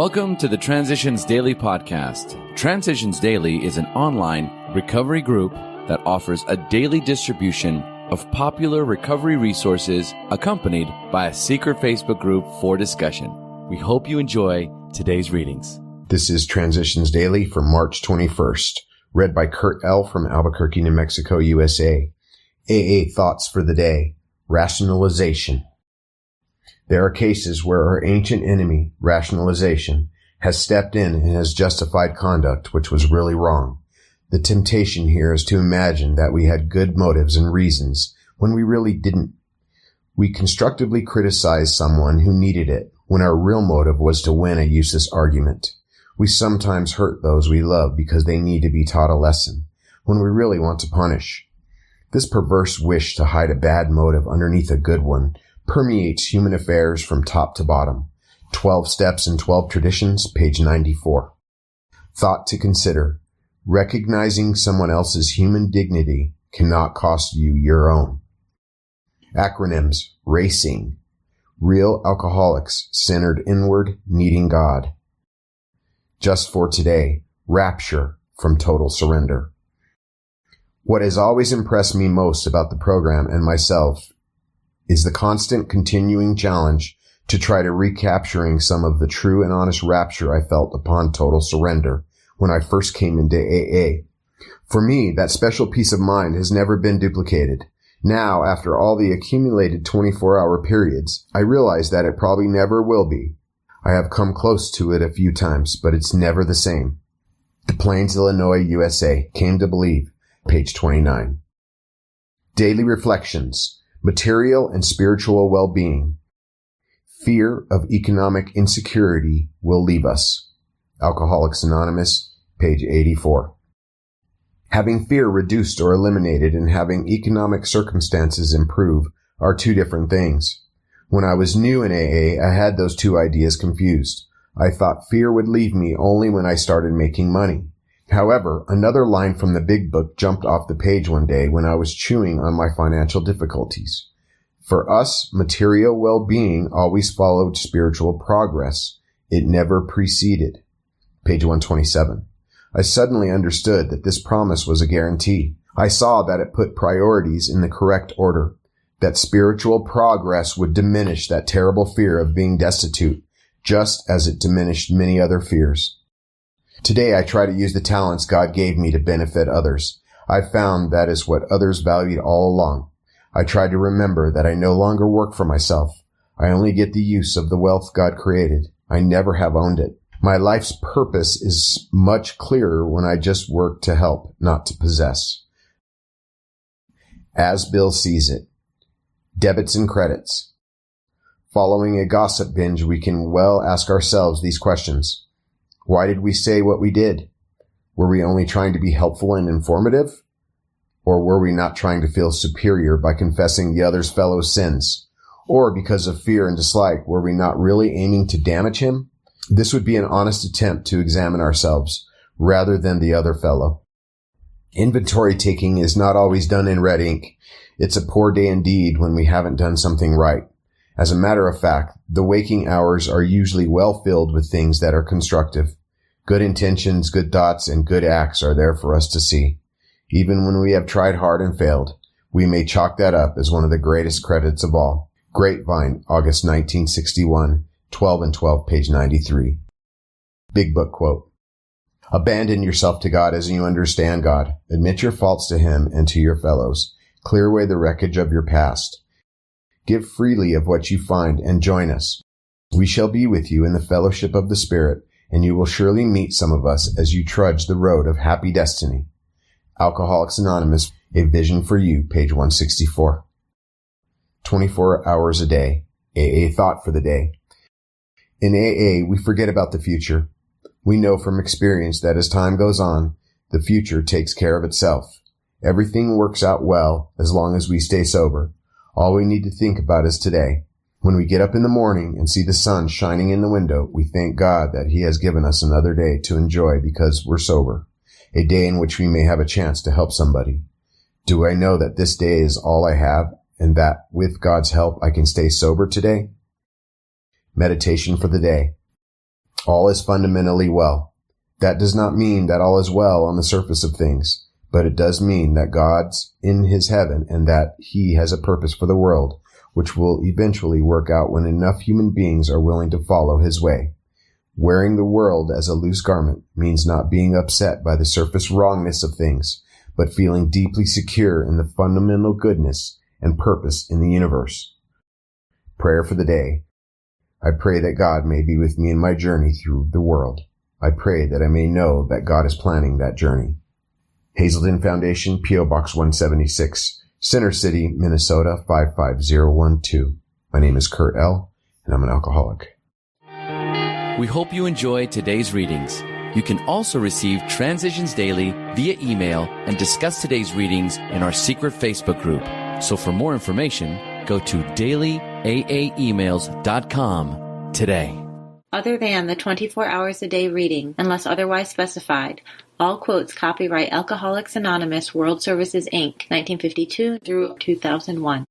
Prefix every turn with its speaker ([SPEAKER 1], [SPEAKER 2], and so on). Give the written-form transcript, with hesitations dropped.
[SPEAKER 1] Welcome to the Transitions Daily podcast. Transitions Daily is an online recovery group that offers a daily distribution of popular recovery resources accompanied by a secret Facebook group for discussion. We hope you enjoy today's readings.
[SPEAKER 2] This is Transitions Daily for March 21st, read by Kurt L. from Albuquerque, New Mexico, USA. AA Thoughts for the Day. Rationalization. There are cases where our ancient enemy, rationalization, has stepped in and has justified conduct which was really wrong. The temptation here is to imagine that we had good motives and reasons when we really didn't. We constructively criticize someone who needed it when our real motive was to win a useless argument. We sometimes hurt those we love because they need to be taught a lesson when we really want to punish. This perverse wish to hide a bad motive underneath a good one permeates human affairs from top to bottom. 12 Steps and 12 Traditions, page 94. Thought to consider. Recognizing someone else's human dignity cannot cost you your own. Acronyms. RACING. Real alcoholics centered inward, needing God. Just for today. Rapture from total surrender. What has always impressed me most about the program and myself is the constant continuing challenge to try to recapturing some of the true and honest rapture I felt upon total surrender when I first came into AA. For me, that special peace of mind has never been duplicated. Now, after all the accumulated 24-hour periods, I realize that it probably never will be. I have come close to it a few times, but it's never the same. Des Plaines, Illinois, USA. Came to believe. Page 29. Daily Reflections. Material and spiritual well-being. Fear of economic insecurity will leave us. Alcoholics Anonymous, page 84. Having fear reduced or eliminated and having economic circumstances improve are two different things. When I was new in AA, I had those two ideas confused. I thought fear would leave me only when I started making money. However, another line from the big book jumped off the page one day when I was chewing on my financial difficulties. For us, material well-being always followed spiritual progress. It never preceded. Page 127. I suddenly understood that this promise was a guarantee. I saw that it put priorities in the correct order, that spiritual progress would diminish that terrible fear of being destitute, just as it diminished many other fears. Today, I try to use the talents God gave me to benefit others. I found that is what others valued all along. I try to remember that I no longer work for myself. I only get the use of the wealth God created. I never have owned it. My life's purpose is much clearer when I just work to help, not to possess. As Bill sees it. Debits and credits. Following a gossip binge, we can well ask ourselves these questions. Why did we say what we did? Were we only trying to be helpful and informative? Or were we not trying to feel superior by confessing the other's fellow sins? Or because of fear and dislike, were we not really aiming to damage him? This would be an honest attempt to examine ourselves rather than the other fellow. Inventory taking is not always done in red ink. It's a poor day indeed when we haven't done something right. As a matter of fact, the waking hours are usually well filled with things that are constructive. Good intentions, good thoughts, and good acts are there for us to see. Even when we have tried hard and failed, we may chalk that up as one of the greatest credits of all. Grapevine, August 1961, 12 and 12, page 93. Big Book quote. Abandon yourself to God as you understand God. Admit your faults to Him and to your fellows. Clear away the wreckage of your past. Give freely of what you find and join us. We shall be with you in the fellowship of the Spirit, and you will surely meet some of us as you trudge the road of happy destiny. Alcoholics Anonymous, A Vision for You, page 164. 24 hours a day. AA Thought for the Day. In AA, we forget about the future. We know from experience that as time goes on, the future takes care of itself. Everything works out well as long as we stay sober. All we need to think about is today. When we get up in the morning and see the sun shining in the window, we thank God that He has given us another day to enjoy because we're sober, a day in which we may have a chance to help somebody. Do I know that this day is all I have and that with God's help I can stay sober today? Meditation for the day. All is fundamentally well. That does not mean that all is well on the surface of things, but it does mean that God's in his heaven and that he has a purpose for the world, which will eventually work out when enough human beings are willing to follow his way. Wearing the world as a loose garment means not being upset by the surface wrongness of things, but feeling deeply secure in the fundamental goodness and purpose in the universe. Prayer for the day. I pray that God may be with me in my journey through the world. I pray that I may know that God is planning that journey. Hazelden Foundation, P.O. Box 176, Center City, Minnesota 55012. My name is Kurt L., and I'm an alcoholic.
[SPEAKER 1] We hope you enjoyed today's readings. You can also receive Transitions Daily via email and discuss today's readings in our secret Facebook group. So for more information, go to dailyaaemails.com today.
[SPEAKER 3] Other than the 24 hours a day reading, unless otherwise specified, all quotes copyright Alcoholics Anonymous World Services, Inc., 1952 through 2001.